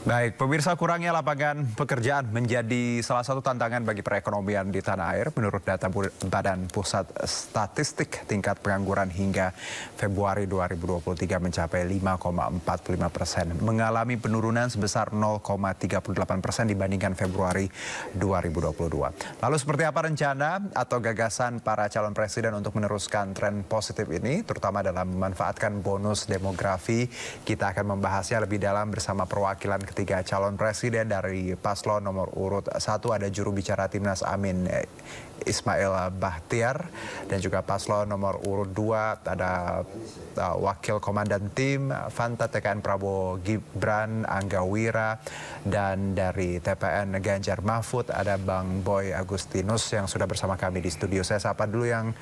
Baik, pemirsa, kurangnya lapangan pekerjaan menjadi salah satu tantangan bagi perekonomian di tanah air. Menurut data Badan Pusat Statistik, tingkat pengangguran hingga Februari 2023 mencapai 5,45%, mengalami penurunan sebesar 0,38% dibandingkan Februari 2022. Lalu seperti apa rencana atau gagasan para calon presiden untuk meneruskan tren positif ini, terutama dalam memanfaatkan bonus demografi? Kita akan membahasnya lebih dalam bersama perwakilan ketiga calon presiden. Dari paslon nomor urut 1 ada juru bicara Timnas Amin Ismail Bahtiar, dan juga paslon nomor urut 2 ada wakil komandan tim Fanta TKN Prabowo Gibran Angga Wira, dan dari TPN Ganjar Mahfud ada Bang Boy Agustinus yang sudah bersama kami di studio. Saya sapa dulu yang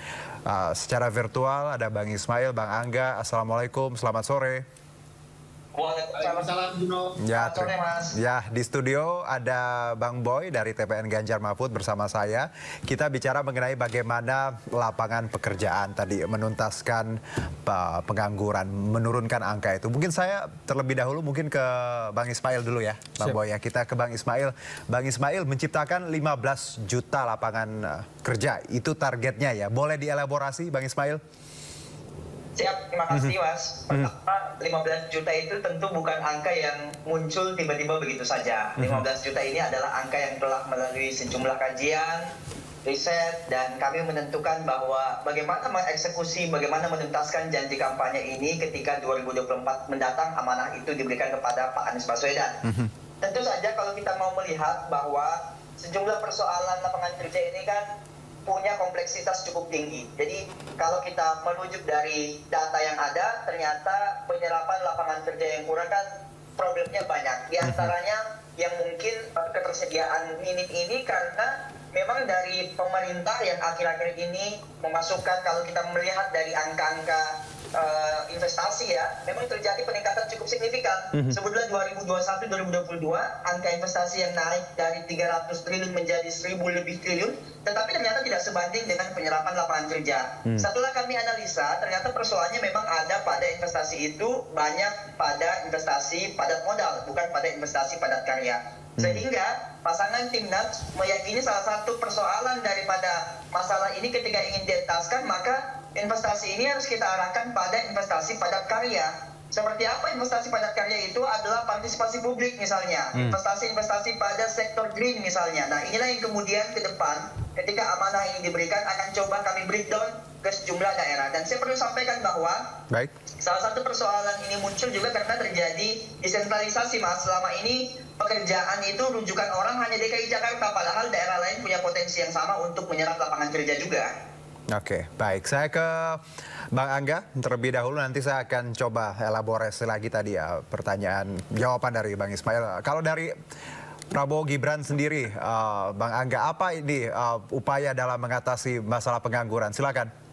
secara virtual, ada Bang Ismail, Bang Angga. Assalamualaikum, selamat sore. Waalaikumsalam, Juno. Ya, sore, Mas. Ya, di studio ada Bang Boy dari TPN Ganjar Mahfud bersama saya. Kita bicara mengenai bagaimana lapangan pekerjaan tadi menuntaskan pengangguran, menurunkan angka itu. Mungkin saya terlebih dahulu mungkin ke Bang Ismail dulu ya, Bang Boy ya. Kita ke Bang Ismail. Bang Ismail, menciptakan 15 juta lapangan kerja, itu targetnya ya. Boleh dielaborasi, Bang Ismail? Siap, terima kasih, Mas. Pertama, 15 juta itu tentu bukan angka yang muncul tiba-tiba begitu saja. 15 juta ini adalah angka yang telah melalui sejumlah kajian, riset, dan kami menentukan bahwa bagaimana mengeksekusi, bagaimana menuntaskan janji kampanye ini ketika 2024 mendatang amanah itu diberikan kepada Pak Anies Baswedan. Tentu saja kalau kita mau melihat bahwa sejumlah persoalan lapangan kerja ini kan punya kompleksitas cukup tinggi. Jadi kalau kita merujuk dari data yang ada, ternyata penyerapan lapangan kerja yang kurang kan problemnya banyak. Di antaranya yang mungkin ketersediaan minim ini karena memang dari pemerintah yang akhir-akhir ini memasukkan, kalau kita melihat dari angka-angka investasi ya, memang terjadi peningkatan cukup signifikan. Sebelumnya 2021-2022 angka investasi yang naik dari 300 triliun menjadi 1.000 lebih triliun, tetapi ternyata tidak sebanding dengan penyerapan lapangan kerja. Setelah kami analisa, ternyata persoalannya memang ada pada investasi itu banyak pada investasi padat modal, bukan pada investasi padat karya. Sehingga pasangan Timnas meyakini salah satu persoalan daripada masalah ini ketika ingin dientaskan, maka investasi ini harus kita arahkan pada investasi padat karya. Seperti apa investasi padat karya itu? Adalah partisipasi publik misalnya, investasi-investasi pada sektor green misalnya. Nah, inilah yang kemudian ke depan ketika amanah ini diberikan akan coba kami breakdown ke sejumlah daerah. Dan saya perlu sampaikan bahwa salah satu persoalan ini muncul juga karena terjadi desentralisasi, Mas. Selama ini pekerjaan itu rujukan orang hanya DKI Jakarta, padahal daerah lain punya potensi yang sama untuk menyerap lapangan kerja juga. Oke, baik. Saya ke Bang Angga terlebih dahulu, nanti saya akan coba elaborasi lagi tadi ya pertanyaan, jawaban dari Bang Ismail. Kalau dari Prabowo Gibran sendiri, Bang Angga, apa ini upaya dalam mengatasi masalah pengangguran? Silakan.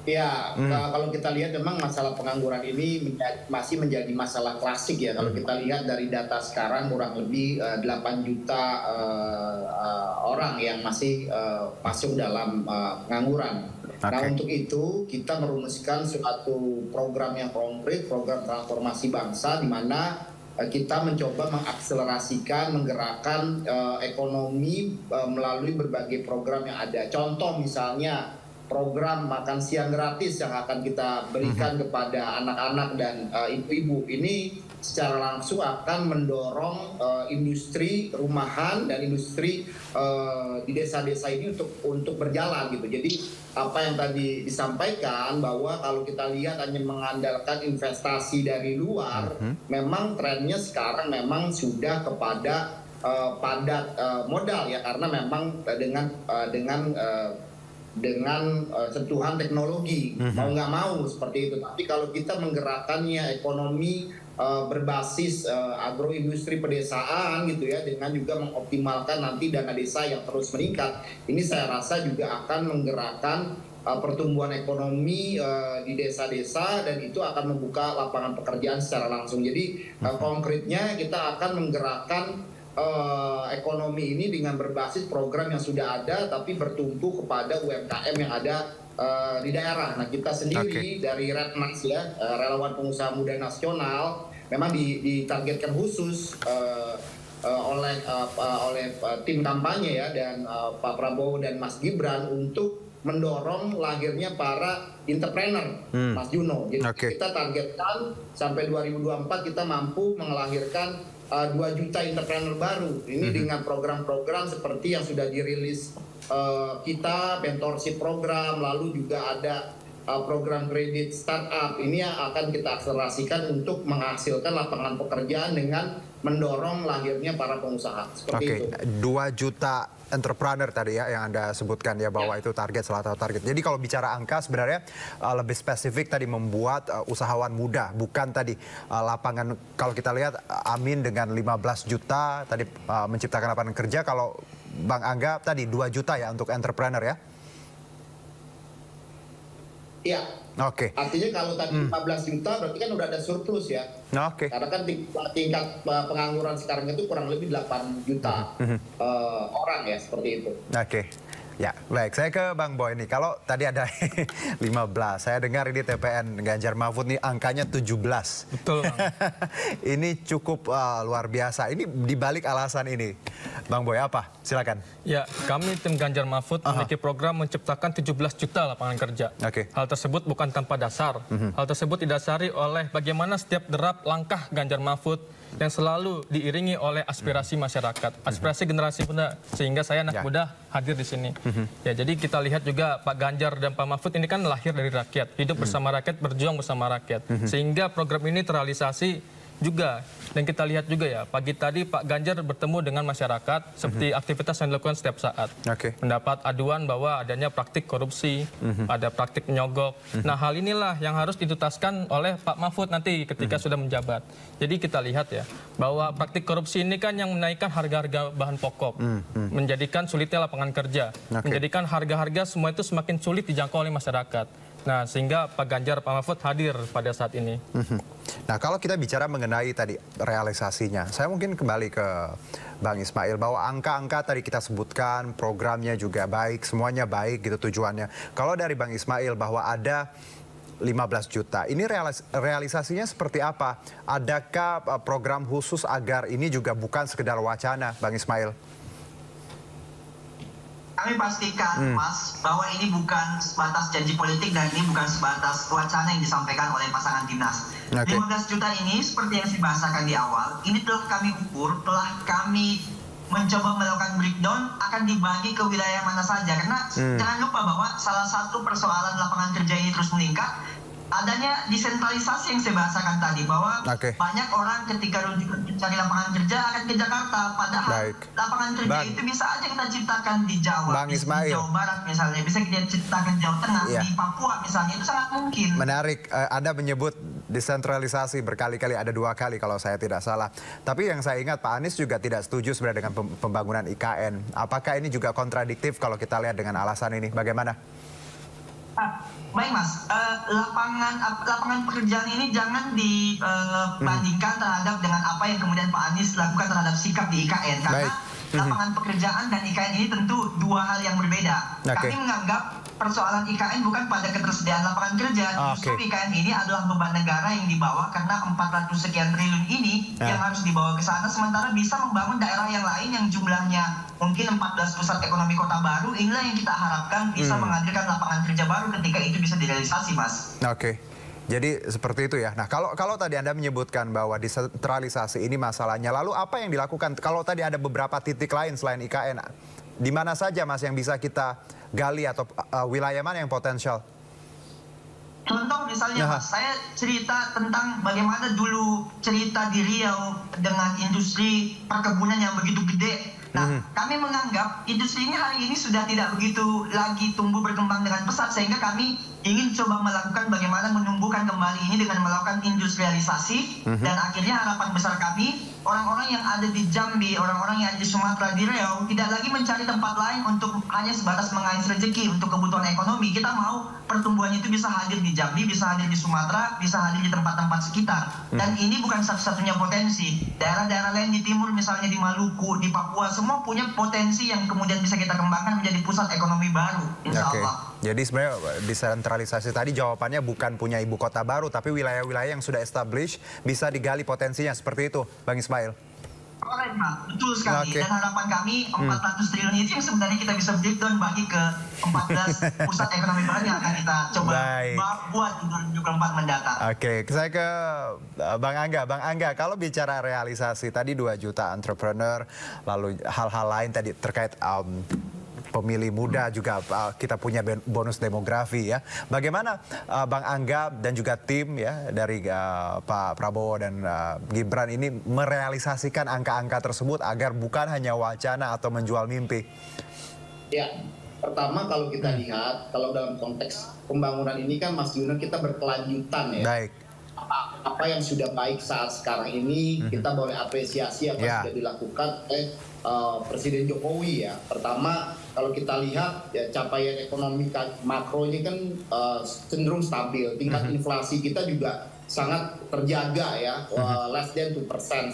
Ya, kalau kita lihat memang masalah pengangguran ini masih menjadi masalah klasik ya. Kalau kita lihat dari data sekarang kurang lebih 8 juta orang yang masih masuk dalam pengangguran. Nah, untuk itu kita merumuskan suatu program yang konkret, program transformasi bangsa, di mana kita mencoba mengakselerasikan, menggerakkan ekonomi melalui berbagai program yang ada. Contoh misalnya program makan siang gratis yang akan kita berikan kepada anak-anak dan ibu-ibu ini secara langsung akan mendorong industri rumahan dan industri di desa-desa ini untuk berjalan gitu. Jadi apa yang tadi disampaikan bahwa kalau kita lihat hanya mengandalkan investasi dari luar, memang trennya sekarang memang sudah kepada padat modal ya, karena memang dengan sentuhan teknologi, mau nggak mau seperti itu. Tapi kalau kita menggerakkannya ekonomi berbasis agroindustri pedesaan gitu ya, dengan juga mengoptimalkan nanti dana desa yang terus meningkat, ini saya rasa juga akan menggerakkan pertumbuhan ekonomi di desa-desa, dan itu akan membuka lapangan pekerjaan secara langsung. Jadi konkretnya kita akan menggerakkan ekonomi ini dengan berbasis program yang sudah ada, tapi bertumpu kepada UMKM yang ada di daerah. Nah, kita sendiri dari Redmas ya, Relawan Pengusaha Muda Nasional, memang ditargetkan khusus oleh tim kampanye ya dan Pak Prabowo dan Mas Gibran untuk mendorong lahirnya para entrepreneur, Mas Juno. Jadi kita targetkan sampai 2024 kita mampu melahirkan 2 juta entrepreneur baru. Ini dengan program-program seperti yang sudah dirilis kita, mentorship program, lalu juga ada program kredit startup. Ini yang akan kita akselerasikan untuk menghasilkan lapangan pekerjaan dengan mendorong lahirnya para pengusaha. Seperti itu. 2 juta entrepreneur tadi ya yang Anda sebutkan ya bahwa itu target, salah satu target. Jadi kalau bicara angka sebenarnya lebih spesifik tadi membuat usahawan muda, bukan tadi lapangan. Kalau kita lihat Amin dengan 15 juta tadi menciptakan lapangan kerja, kalau Bang Angga tadi 2 juta ya untuk entrepreneur ya? Iya. Artinya kalau tadi 15 juta berarti kan udah ada surplus ya. Karena kan tingkat pengangguran sekarang itu kurang lebih 8 juta orang ya, seperti itu. Ya, baik. Saya ke Bang Boy nih. Kalau tadi ada 15, saya dengar ini TPN Ganjar Mahfud nih angkanya 17. Betul, Bang. Ini cukup luar biasa. Ini dibalik alasan ini, Bang Boy apa? Silakan. Ya, kami tim Ganjar Mahfud memiliki program menciptakan 17 juta lapangan kerja. Hal tersebut bukan tanpa dasar. Hal tersebut didasari oleh bagaimana setiap derap langkah Ganjar Mahfud yang selalu diiringi oleh aspirasi masyarakat, aspirasi generasi muda, sehingga saya anak muda hadir di sini. Ya, jadi kita lihat juga Pak Ganjar dan Pak Mahfud ini kan lahir dari rakyat, hidup bersama rakyat, berjuang bersama rakyat, sehingga program ini terrealisasi juga. Dan kita lihat juga ya, pagi tadi Pak Ganjar bertemu dengan masyarakat seperti aktivitas yang dilakukan setiap saat. Mendapat aduan bahwa adanya praktik korupsi, ada praktik menyogok. Nah, hal inilah yang harus dituntaskan oleh Pak Mahfud nanti ketika sudah menjabat. Jadi kita lihat ya, bahwa praktik korupsi ini kan yang menaikkan harga-harga bahan pokok, menjadikan sulitnya lapangan kerja, menjadikan harga-harga semua itu semakin sulit dijangkau oleh masyarakat. Nah, sehingga Pak Ganjar, Pak Mahfud hadir pada saat ini. Nah, kalau kita bicara mengenai tadi realisasinya, saya mungkin kembali ke Bang Ismail bahwa angka-angka tadi kita sebutkan, programnya juga baik, semuanya baik gitu tujuannya. Kalau dari Bang Ismail bahwa ada 15 juta, ini realisasinya seperti apa? Adakah program khusus agar ini juga bukan sekedar wacana, Bang Ismail? Kami pastikan, Mas, bahwa ini bukan sebatas janji politik dan ini bukan sebatas wacana yang disampaikan oleh pasangan timnas. 15 juta ini, seperti yang saya bahasakan di awal, ini telah kami ukur, telah kami mencoba melakukan breakdown, akan dibagi ke wilayah mana saja. Karena jangan lupa bahwa salah satu persoalan lapangan kerja ini terus meningkat, adanya desentralisasi yang saya bahasakan tadi, bahwa banyak orang ketika mencari lapangan kerja akan ke Jakarta, padahal lapangan kerja itu bisa aja kita ciptakan di Jawa, di Jawa Barat misalnya, bisa kita ciptakan di Jawa Tengah, di Papua misalnya, itu sangat mungkin. Menarik, Anda menyebut desentralisasi berkali-kali, ada 2 kali kalau saya tidak salah. Tapi yang saya ingat Pak Anies juga tidak setuju sebenarnya dengan pembangunan IKN. Apakah ini juga kontradiktif kalau kita lihat dengan alasan ini? Bagaimana? Baik, Mas, lapangan pekerjaan ini jangan dibandingkan terhadap dengan apa yang kemudian Pak Anies lakukan terhadap sikap di IKN, karena lapangan pekerjaan dan IKN ini tentu 2 hal yang berbeda. Kami menganggap persoalan IKN bukan pada ketersediaan lapangan kerja, justru IKN ini adalah beban negara yang dibawa karena 400 sekian triliun ini yang harus dibawa ke sana, sementara bisa membangun daerah yang lain yang jumlahnya mungkin 14 pusat ekonomi kota baru. Inilah yang kita harapkan bisa menghadirkan lapangan kerja baru ketika itu bisa direalisasi, Mas. Jadi seperti itu ya. Nah, kalau tadi Anda menyebutkan bahwa desentralisasi ini masalahnya, lalu apa yang dilakukan? Kalau tadi ada beberapa titik lain selain IKN, di mana saja, Mas, yang bisa kita gali atau wilayah mana yang potensial? Contoh misalnya, Mas, saya cerita tentang bagaimana dulu cerita di Riau dengan industri perkebunan yang begitu gede. Nah, kami menganggap industri ini hari ini sudah tidak begitu lagi tumbuh berkembang dengan pesat, sehingga kami ingin coba melakukan bagaimana menumbuhkan kembali ini dengan melakukan industrialisasi. Dan akhirnya harapan besar kami, orang-orang yang ada di Jambi, orang-orang yang ada di Sumatera, di Riau, tidak lagi mencari tempat lain untuk hanya sebatas mengais rezeki untuk kebutuhan ekonomi. Kita mau pertumbuhan itu bisa hadir di Jambi, bisa hadir di Sumatera, bisa hadir di tempat-tempat sekitar. Dan ini bukan satu-satunya potensi. Daerah-daerah lain di timur, misalnya di Maluku, di Papua, semua punya potensi yang kemudian bisa kita kembangkan menjadi pusat ekonomi baru, insya Allah. Jadi sebenarnya desentralisasi tadi jawabannya bukan punya ibu kota baru, tapi wilayah-wilayah yang sudah established bisa digali potensinya, seperti itu, Bang Ismail. Alright, Pak. Betul sekali. Dan harapan kami 400 triliun itu yang sebenarnya kita bisa breakdown bagi ke 14 pusat ekonomi baru yang akan kita coba buat di 2024 mendatang. Oke, saya ke Bang Angga. Bang Angga, kalau bicara realisasi tadi 2 juta entrepreneur, lalu hal-hal lain tadi terkait pemilih muda juga kita punya bonus demografi ya. Bagaimana Bang Angga dan juga tim ya dari Pak Prabowo dan Gibran ini merealisasikan angka-angka tersebut agar bukan hanya wacana atau menjual mimpi? Ya, pertama kalau kita lihat, kalau dalam konteks pembangunan ini kan Mas Juno kita berkelanjutan ya. Baik. Apa yang sudah baik saat sekarang ini kita boleh apresiasi apa yang sudah dilakukan oleh Presiden Jokowi ya. Pertama kalau kita lihat ya, capaian ekonomi makro ini kan cenderung stabil, tingkat inflasi kita juga sangat terjaga ya, less than 2%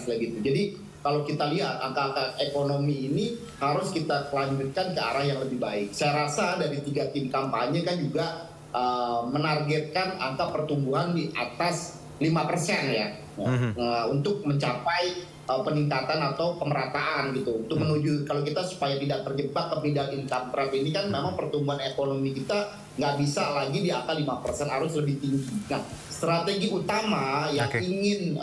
gitu. Jadi kalau kita lihat angka-angka ekonomi ini harus kita lanjutkan ke arah yang lebih baik. Saya rasa dari 3 tim kampanye kan juga menargetkan angka pertumbuhan di atas 5% ya, untuk mencapai peningkatan atau pemerataan gitu, untuk menuju kalau kita supaya tidak terjebak ke middle income trap ini kan memang pertumbuhan ekonomi kita nggak bisa lagi di angka 5%, harus lebih tinggi. Nah, strategi utama yang ingin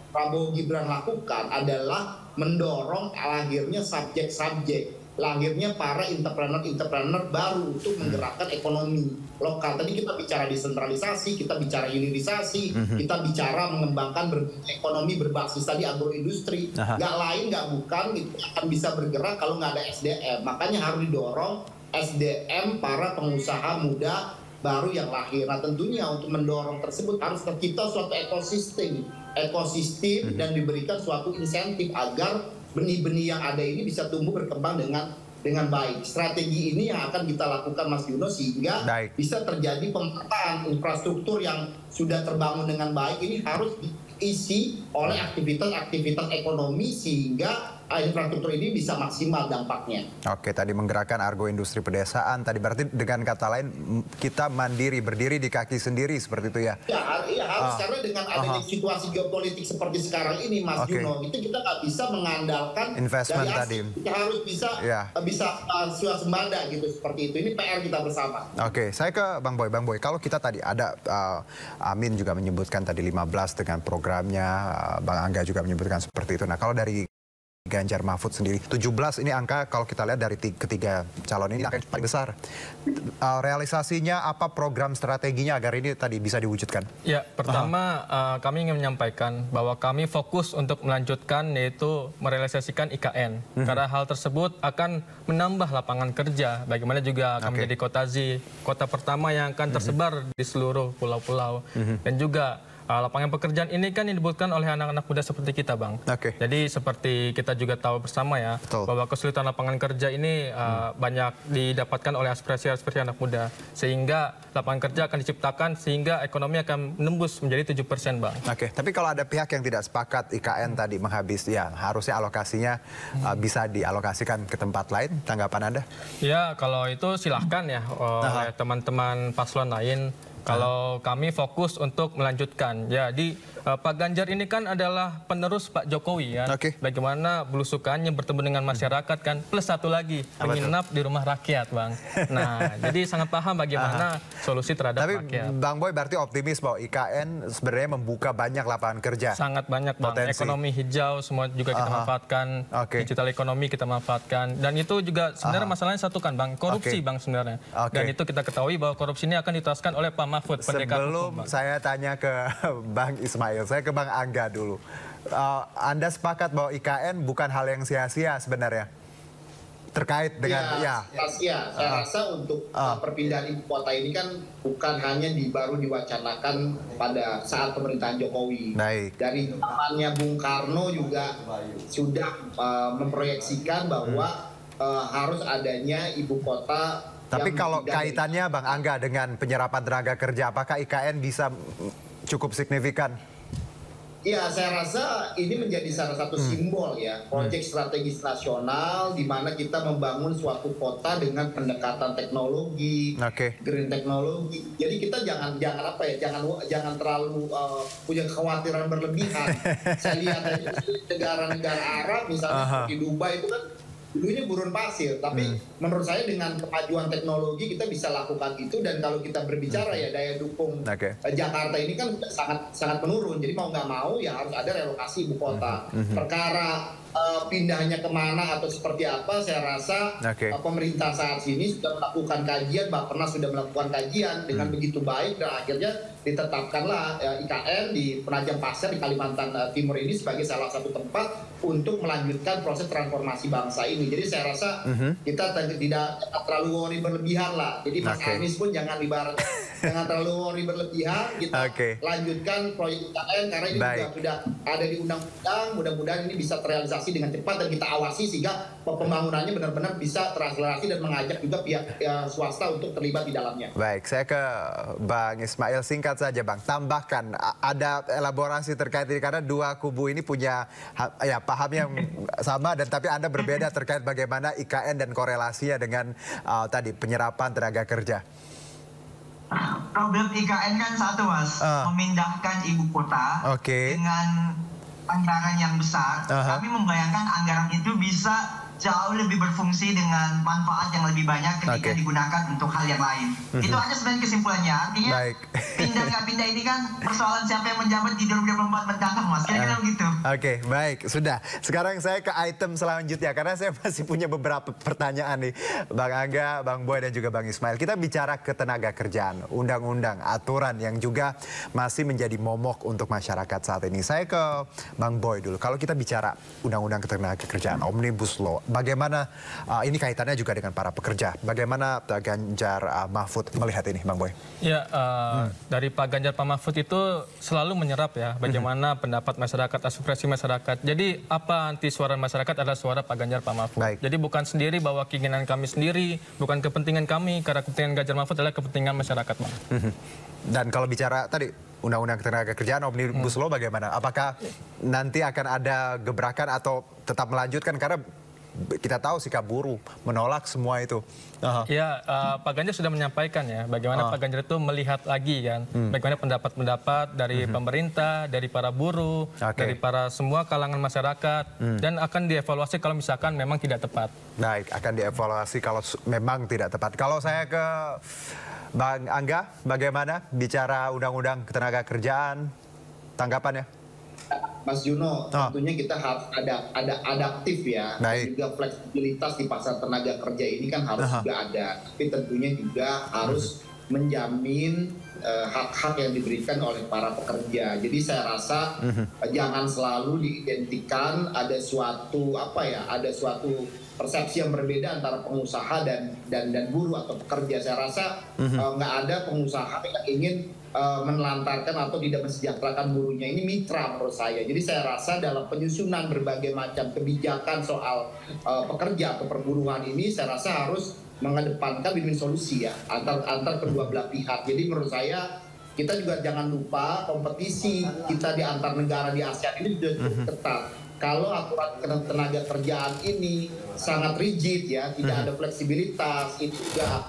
Prabowo Gibran lakukan adalah mendorong lahirnya subjek-subjek, lahirnya para entrepreneur baru untuk menggerakkan ekonomi lokal. Tadi kita bicara desentralisasi, kita bicara hilirisasi, kita bicara mengembangkan ekonomi berbasis tadi agroindustri. Nggak lain, nggak bukan, itu akan bisa bergerak kalau nggak ada SDM. Makanya harus didorong SDM para pengusaha muda baru yang lahir. Nah tentunya untuk mendorong tersebut harus tercipta suatu ekosistem dan diberikan suatu insentif agar benih-benih yang ada ini bisa tumbuh berkembang dengan baik. Strategi ini yang akan kita lakukan Mas Juno sehingga bisa terjadi pemetaan infrastruktur yang sudah terbangun dengan baik ini harus diisi oleh aktivitas-aktivitas ekonomi sehingga infrastruktur ini bisa maksimal dampaknya. Oke, tadi menggerakkan argo industri pedesaan, tadi berarti dengan kata lain kita mandiri, berdiri di kaki sendiri seperti itu ya? Ya harus, karena dengan adanya situasi geopolitik seperti sekarang ini Mas Juno, itu kita nggak bisa mengandalkan investment dari tadi. Kita harus bisa swasembada gitu, seperti itu. Ini PR kita bersama. Oke, saya ke Bang Boy. Bang Boy, kalau kita tadi ada Amin juga menyebutkan tadi 15 dengan programnya, Bang Angga juga menyebutkan seperti itu. Nah, kalau dari Ganjar Mahfud sendiri 17 ini angka kalau kita lihat dari ketiga calon ini angka yang paling besar. Realisasinya apa, program strateginya agar ini tadi bisa diwujudkan? Ya, pertama kami ingin menyampaikan bahwa kami fokus untuk melanjutkan yaitu merealisasikan IKN. Karena hal tersebut akan menambah lapangan kerja. Bagaimana juga akan menjadi kota pertama yang akan tersebar di seluruh pulau-pulau. Dan juga lapangan pekerjaan ini kan yang dibutuhkan oleh anak-anak muda seperti kita, Bang. Jadi seperti kita juga tahu bersama ya, bahwa kesulitan lapangan kerja ini banyak didapatkan oleh aspirasi-aspirasi anak muda. Sehingga lapangan kerja akan diciptakan sehingga ekonomi akan menembus menjadi 7%, Bang. Tapi kalau ada pihak yang tidak sepakat IKN tadi menghabis, ya harusnya alokasinya bisa dialokasikan ke tempat lain. Tanggapan Anda? Ya, kalau itu silahkan ya oleh teman-teman paslon lain. Kalau kami fokus untuk melanjutkan, jadi Pak Ganjar ini kan adalah penerus Pak Jokowi ya. Bagaimana belusukannya bertemu dengan masyarakat kan, plus satu lagi menginap di rumah rakyat, Bang. Nah, jadi sangat paham bagaimana solusi terhadap rakyat. Bang Boy berarti optimis bahwa IKN sebenarnya membuka banyak lapangan kerja. Sangat banyak, Bang. Ekonomi hijau semua juga kita manfaatkan, digital ekonomi kita manfaatkan, dan itu juga sebenarnya masalahnya satu kan, Bang, korupsi, Bang, sebenarnya. Dan itu kita ketahui bahwa korupsi ini akan dituntaskan oleh Pak Mahfud. Sebelum saya tanya ke Bang Ismail, saya ke Bang Angga dulu. Anda sepakat bahwa IKN bukan hal yang sia-sia sebenarnya? Terkait dengan saya rasa untuk perpindahan ibu kota ini kan bukan hanya baru diwacanakan pada saat pemerintahan Jokowi. Dari zamannya Bung Karno juga sudah memproyeksikan bahwa harus adanya ibu kota. Tapi kalau kaitannya Bang Angga dengan penyerapan tenaga kerja, apakah IKN bisa cukup signifikan? Ya, saya rasa ini menjadi salah satu simbol ya, proyek strategis nasional di mana kita membangun suatu kota dengan pendekatan teknologi, green teknologi. Jadi kita jangan terlalu punya kekhawatiran berlebihan. Saya lihat aja negara-negara Arab misalnya seperti Dubai itu kan dulunya gurun pasir, tapi menurut saya dengan kemajuan teknologi kita bisa lakukan itu. Dan kalau kita berbicara ya daya dukung Jakarta ini kan sangat menurun, jadi mau nggak mau ya harus ada relokasi ibu kota. Perkara pindahnya kemana atau seperti apa, saya rasa pemerintah saat ini sudah melakukan kajian, Bappenas sudah melakukan kajian dengan begitu baik, dan akhirnya ditetapkanlah IKN di Penajam Pasir di Kalimantan Timur ini sebagai salah satu tempat untuk melanjutkan proses transformasi bangsa ini. Jadi saya rasa kita tidak terlalu worry berlebihan lah. Jadi Mas Anies pun jangan terlalu worry berlebihan. Kita lanjutkan proyek IKN karena ini juga sudah ada di undang-undang. Mudah-mudahan ini bisa terrealisasi dengan cepat dan kita awasi sehingga pembangunannya benar-benar bisa terakselerasi dan mengajak juga pihak swasta untuk terlibat di dalamnya. Baik, saya ke Bang Ismail, singkat saja Bang, tambahkan ada elaborasi terkait ini karena dua kubu ini punya paham yang sama dan tapi Anda berbeda terkait bagaimana IKN dan korelasinya dengan tadi penyerapan tenaga kerja. Problem IKN kan satu Mas, memindahkan ibu kota dengan anggaran yang besar. Kami membayangkan anggaran itu bisa jauh lebih berfungsi dengan manfaat yang lebih banyak ketika digunakan untuk hal yang lain. Itu aja sebenarnya kesimpulannya. Artinya pindah nggak pindah ini kan persoalan siapa yang menjabat di 2024 mendatang Mas. Kira-kira begitu. Oke, baik. Sudah. Sekarang saya ke item selanjutnya karena saya masih punya beberapa pertanyaan nih. Bang Angga, Bang Boy dan juga Bang Ismail. Kita bicara ketenaga kerjaan, undang-undang, aturan yang juga masih menjadi momok untuk masyarakat saat ini. Saya ke Bang Boy dulu. Kalau kita bicara undang-undang ketenaga kerjaan, Omnibus Law, bagaimana ini kaitannya juga dengan para pekerja? Bagaimana Ganjar Mahfud melihat ini, Bang Boy? Ya, dari Pak Ganjar Pak Mahfud itu selalu menyerap ya bagaimana pendapat masyarakat, aspirasi masyarakat. Jadi apa anti suara masyarakat adalah suara Pak Ganjar Pak Mahfud. Jadi bukan sendiri bahwa keinginan kami sendiri, bukan kepentingan kami, karena kepentingan Ganjar Mahfud adalah kepentingan masyarakat, Bang. Dan kalau bicara tadi undang-undang ketenaga kerjaan Omnibus Law bagaimana? Apakah nanti akan ada gebrakan atau tetap melanjutkan karena kita tahu sikap buruh menolak semua itu. Ya, Pak Ganjar sudah menyampaikan ya bagaimana Pak Ganjar itu melihat lagi kan bagaimana pendapat-pendapat dari pemerintah, dari para buruh, dari para semua kalangan masyarakat dan akan dievaluasi kalau misalkan memang tidak tepat. Baik, akan dievaluasi kalau memang tidak tepat. Kalau saya ke Bang Angga, bagaimana bicara undang-undang ketenaga kerjaan, tanggapannya? Mas Juno, tentunya kita harus ada adaptif ya, dan juga fleksibilitas di pasar tenaga kerja ini kan harus juga ada. Tapi tentunya juga harus menjamin hak-hak yang diberikan oleh para pekerja. Jadi saya rasa jangan selalu diidentikan ada suatu persepsi yang berbeda antara pengusaha dan buruh atau pekerja. Saya rasa nggak ada pengusaha yang ingin menelantarkan atau tidak mensejahterakan buruhnya. Ini mitra menurut saya. Jadi saya rasa dalam penyusunan berbagai macam kebijakan soal pekerja atau perburuhan ini, saya rasa harus mengedepankan win-win solusi ya antar kedua belah pihak. Jadi menurut saya kita juga jangan lupa kompetisi kita di antar negara di ASEAN ini sudah cukup ketat. Kalau aturan tenaga kerjaan ini sangat rigid ya, tidak ada fleksibilitas, itu juga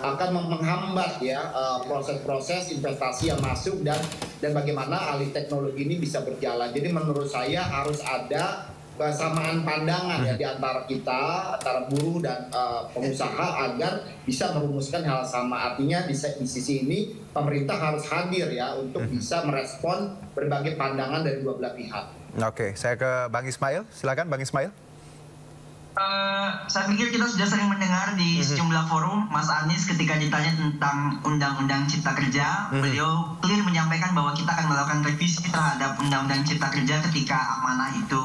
akan menghambat ya proses-proses investasi yang masuk dan bagaimana alih teknologi ini bisa berjalan. Jadi menurut saya harus ada kesamaan pandangan ya di antara kita, antara buruh dan pengusaha agar bisa merumuskan hal sama. Artinya di sisi ini pemerintah harus hadir ya untuk bisa merespon berbagai pandangan dari dua belah pihak. Oke, saya ke Bang Ismail. Silakan Bang Ismail. Saya pikir kita sudah sering mendengar di sejumlah forum Mas Anies ketika ditanya tentang Undang-Undang Cipta Kerja, beliau clear menyampaikan bahwa kita akan melakukan revisi terhadap Undang-Undang Cipta Kerja ketika amanah itu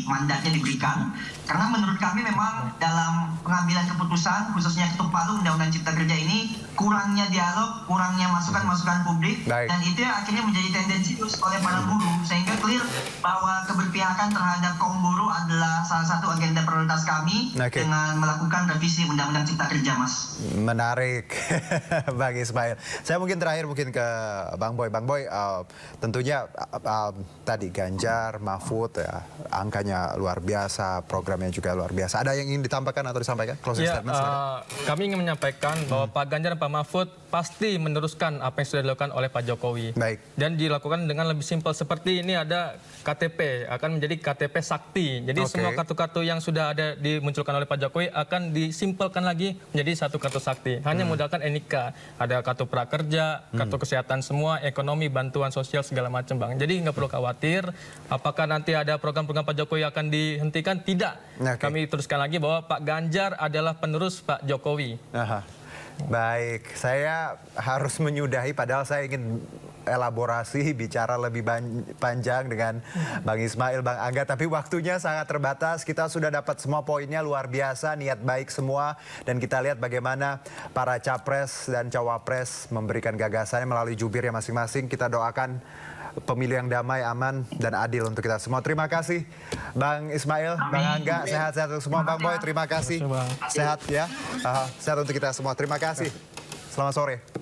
mandatnya diberikan. Karena menurut kami memang dalam pengambilan keputusan, khususnya ketuk palu Undang-Undang Cipta Kerja ini, kurangnya dialog, kurangnya masukan-masukan publik, dan itu akhirnya menjadi tendensius oleh para buruh, sehingga clear bahwa keberpihakan keberpihakan terhadap kaum buruh adalah salah satu agenda prioritas kami dengan melakukan revisi Undang-Undang Cipta Kerja, Mas. Menarik, Bang Ismail. Saya mungkin terakhir ke Bang Boy. Bang Boy, tentunya tadi Ganjar, Mahfud ya, angkanya luar biasa, programnya juga luar biasa. Ada yang ingin ditambahkan atau disampaikan? Closing statement. Kami ingin menyampaikan bahwa Pak Ganjar dan Pak Mahfud pasti meneruskan apa yang sudah dilakukan oleh Pak Jokowi. Baik. Dan dilakukan dengan lebih simpel seperti ini ada KTP, akan menjadi KTP Sakti. Jadi semua kartu-kartu yang sudah ada dimunculkan oleh Pak Jokowi akan disimpelkan lagi menjadi satu kartu Sakti. Hanya modalkan NIK, ada kartu prakerja, kartu kesehatan semua, ekonomi, bantuan sosial segala macam, Bang. Jadi nggak perlu khawatir apakah nanti ada program-program Pak Jokowi akan dihentikan, tidak. Kami teruskan lagi bahwa Pak Ganjar adalah penerus Pak Jokowi. Baik, saya harus menyudahi padahal saya ingin elaborasi, bicara lebih panjang dengan Bang Ismail, Bang Angga, tapi waktunya sangat terbatas. Kita sudah dapat semua poinnya, luar biasa, niat baik semua, dan kita lihat bagaimana para capres dan cawapres memberikan gagasannya melalui jubirnya masing-masing. Kita doakan pemilu yang damai, aman, dan adil untuk kita semua. Terima kasih Bang Ismail, Bang Angga, sehat-sehat untuk semua. Bang Boy, terima kasih. Sehat ya, sehat untuk kita semua. Terima kasih. Selamat sore.